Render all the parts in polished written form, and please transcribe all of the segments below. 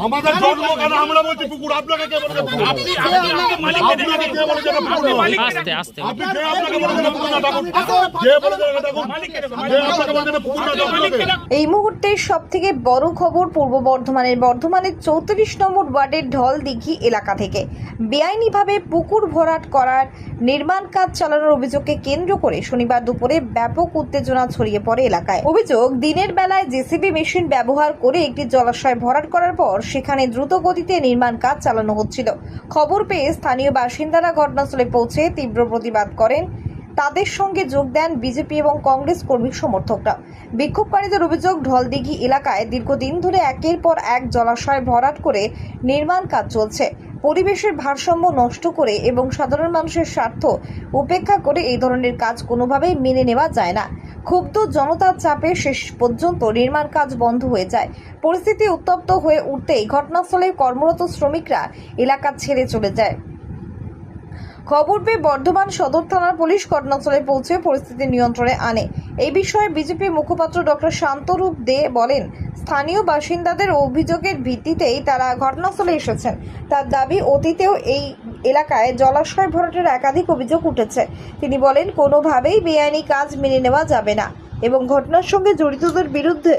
আমাদের জন্ম কেন আমরা বলছি পুকুর, আপনাকে কে বলেছে পুকুর? আপনাকে কে বলেছে পুকুর? আস্তে আস্তে আপনি কে আপনাকে বলেছে পুকুর না ডাকুন? কে বলেছে ডাকুন? কে আপনাকে বলেছে পুকুর না ডাকুন? এই মুহূর্তের সবথেকে বড় খবর পূর্ব বর্ধমানের 34 নম্বর ওয়ার্ডের ঢলদিঘি এলাকা থেকে বেআইনিভাবে পুকুর ভরাট করার নির্মাণ কাজ চালানোর অভিযোগকে কেন্দ্র করে শনিবার দুপুরে ব্যাপক উত্তেজনা ছড়িয়ে পড়ে এলাকায়। অভিযোগ, দিনের বেলায় জেসিবি মেশিন ব্যবহার করে একটি জলাশয় ভরাট করার পর সেখানে দ্রুত গতিতে নির্মাণ কাজ চালানো হচ্ছিল। খবর পেয়ে স্থানীয় বাসিন্দারা ঘটনাস্থলে পৌঁছে তীব্র প্রতিবাদ করেন। তাদের সঙ্গে যোগ দেন বিজেপি এবং কংগ্রেস কর্মী সমর্থকরা। বিক্ষোভকারীদের অভিযোগ, ঢলদিঘি এলাকায় দীর্ঘদিন ধরে একের পর এক জলাশয় ভরাট করে নির্মাণ কাজ চলছে। পরিবেশের ভারসাম্য নষ্ট করে এবং সাধারণ মানুষের স্বার্থ উপেক্ষা করে এই ধরনের কাজ কোনোভাবেই মেনে নেওয়া যায় না। ক্ষুব্ধ জনতার চাপে শেষ পর্যন্ত নির্মাণ কাজ বন্ধ হয়ে যায়। পরিস্থিতি উত্তপ্ত হয়ে উঠতেই ঘটনাস্থলে কর্মরত শ্রমিকরা এলাকা ছেড়ে চলে যায়। খবর পেয়ে বর্ধমান সদর থানার পুলিশ ঘটনাস্থলে পৌঁছে পরিস্থিতি নিয়ন্ত্রণে আনে। এই বিষয়ে বিজেপি মুখপাত্র ডক্টর শান্তরূপ দে বলেন, স্থানীয় বাসিন্দাদের অভিযোগের ভিত্তিতেই তারা ঘটনাস্থলে এসেছেন। তার দাবি, অতীতেও এই এলাকায় জলাশয় ভরাটের একাধিক অভিযোগ উঠেছে। তিনি বলেন, কোনোভাবেই বেআইনি কাজ মেনে নেওয়া যাবে না এবং ঘটনার সঙ্গে জড়িতদের বিরুদ্ধে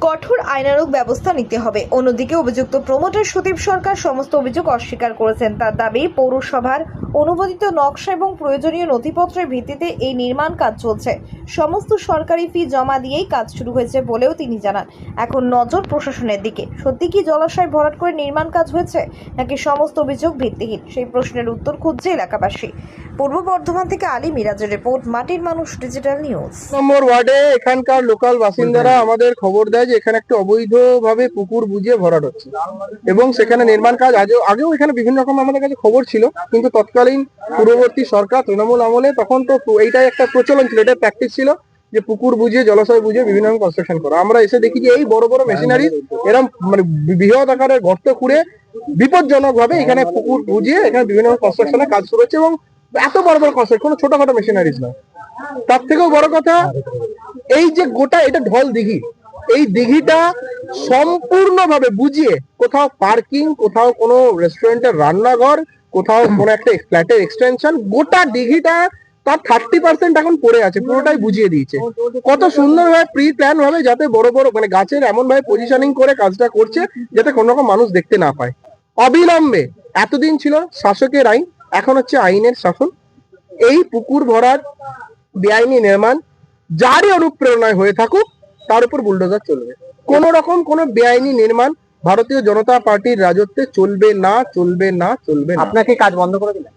কঠোর আইনানুগ ব্যবস্থা নিতে হবে। অন্যদিকে অভিযুক্ত প্রমোটার সুদীপ সরকার সমস্ত অভিযোগ অস্বীকার করেছেন। তার দাবি, পৌরসভার অনুমোদিত নকশা এবং প্রয়োজনীয় নথিপত্রের ভিত্তিতে এই নির্মাণ কাজ চলছে। সমস্ত সরকারি ফি জমা দিয়েই কাজ শুরু হয়েছে বলেও তিনি জানান। এখন নজর প্রশাসনের দিকে। সত্যি কি জলাশয় ভরাট করে নির্মাণ কাজ হয়েছে নাকি সমস্ত অভিযোগ ভিত্তিহীন, সেই প্রশ্নের উত্তর খুঁজছে এলাকাবাসী। পূর্ব বর্ধমান থেকে আলী মিরাজের রিপোর্ট, মাটির মানুষ ডিজিটাল নিউজ। নম্বর ওয়ার্ডে এখানকার লোকাল বাসিন্দারা আমাদের খবর দেয় যে এখানে একটা অবৈধভাবে পুকুর বুঝিয়ে ভরাট হচ্ছে এবং সেখানে নির্মাণ কাজ আগেও এখানে বিভিন্ন রকম আমাদের কাছে খবর ছিল, কিন্তু তৎকালীন পূর্ববর্তী সরকার তৃণমূল আমলে তখন তো এইটাই একটা প্রচলন ছিল, এটা প্র্যাকটিস ছিল যে পুকুর বুঝিয়ে জলাশয় বুঝিয়ে বিভিন্ন রকম কনস্ট্রাকশন করা। আমরা এসে দেখি যে এই বড় বড় মেশিনারি এরকম মানে বৃহৎ আকারের গর্ত খুঁড়ে বিপজ্জনক ভাবে এখানে পুকুর বুঝিয়ে এখানে বিভিন্ন কনস্ট্রাকশনের কাজ শুরু হচ্ছে এবং এত বড় বড় কনস্ট্রাকশন, কোনো ছোটখাটো মেশিনারিজ নয়। তার থেকেও বড় কথা, এই যে গোটা এটা ঢলদিঘি, এই দিঘিটা সম্পূর্ণভাবে বুঝিয়ে কোথাও পার্কিং, কোথাও কোনো রেস্টুরেন্টের রান্নাঘর, কোথাও কোনো একটা ফ্ল্যাটের এক্সটেনশন, গোটা দিঘিটা তার 30% এখন পড়ে আছে, পুরোটাই বুঝিয়ে দিয়েছে। কত সুন্দরভাবে প্রি প্ল্যান ভাবে যাতে বড় বড় মানে গাছের এমন ভাবে পজিশনিং করে কাজটা করছে যাতে কোনো রকম মানুষ দেখতে না পায়। অবিলম্বে, এতদিন ছিল শাসকের আইন, এখন হচ্ছে আইনের শাসন। এই পুকুর ভরাট বেআইনি নির্মাণ যারই অনুপ্রেরণায় হয়ে থাকুক তার উপর বুলডোজার চলবে। কোন রকম কোনো বেআইনি নির্মাণ ভারতীয় জনতা পার্টির রাজত্বে চলবে না, চলবে না, চলবে না। আপনাকে কাজ বন্ধ করে দিলেন?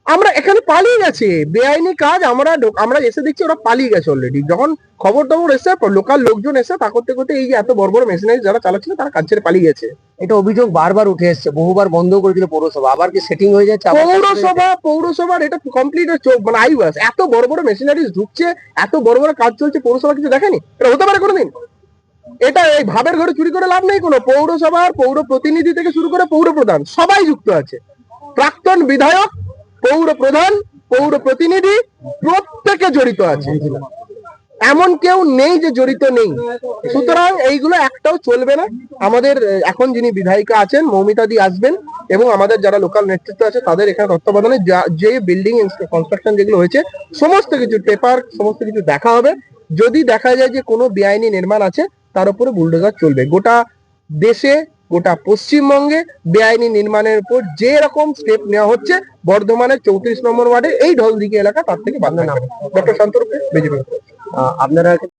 আমরা এখানে পালিয়ে গেছে বেআইনি কাজ, আমরা এসে দেখছি ওরা পালিয়ে গেছে অলরেডি। যখন খবর এসে লোকাল লোকজন এসে তা করতে করতে এই যে এত বড় বড় মেশিনারি যারা চালাচ্ছিল তারা কাজ ছেড়ে পালিয়ে গেছে। এটা অভিযোগ বারবার উঠে এসেছে, বহুবার বন্ধ করে দিল পৌরসভা, আবার কি সেটিং হয়ে যাচ্ছে? পৌরসভার এটা কমপ্লিট মানে আইওয়াস, এত বড় বড় মেশিনারিজ ঢুকছে, এত বড় বড় কাজ চলছে, পৌরসভা কিছু দেখেনি? এটা হতে পারে কোনোদিন? এটা এই ভাবের ঘরে চুরি করে লাভ নেই। কোনো পৌরসভার পৌর প্রতিনিধি থেকে শুরু করে পৌর প্রধান সবাই যুক্ত আছে। প্রাক্তন বিধায়ক, পৌর প্রধান, পৌর প্রতিনিধি প্রত্যেকে জড়িত আছে, এমন কেউ নেই যে জড়িত নেই। সুতরাং এইগুলো একটাও চলবে না। আমাদের এখন যিনি বিধায়িকা আছেন মৌমিতা দি আসবেন এবং আমাদের যারা লোকাল নেতৃত্ব আছে তাদের এখানে তত্ত্বাবধানে যে বিল্ডিং কনস্ট্রাকশন যেগুলো হয়েছে সমস্ত কিছু পেপার সমস্ত কিছু দেখা হবে। যদি দেখা যায় যে কোনো বেআইনি নির্মাণ আছে তার উপরে বুলডোজার চলবে। গোটা দেশে, গোটা পশ্চিমবঙ্গে বেআইনি নির্মাণের উপর যে রকম স্টেপ নেওয়া হচ্ছে, বর্ধমানের 34 নম্বর ওয়ার্ডে এই ঢলদিঘি এলাকা তার থেকে বাদ না। Doctor Shantarup, BJP. আপনারা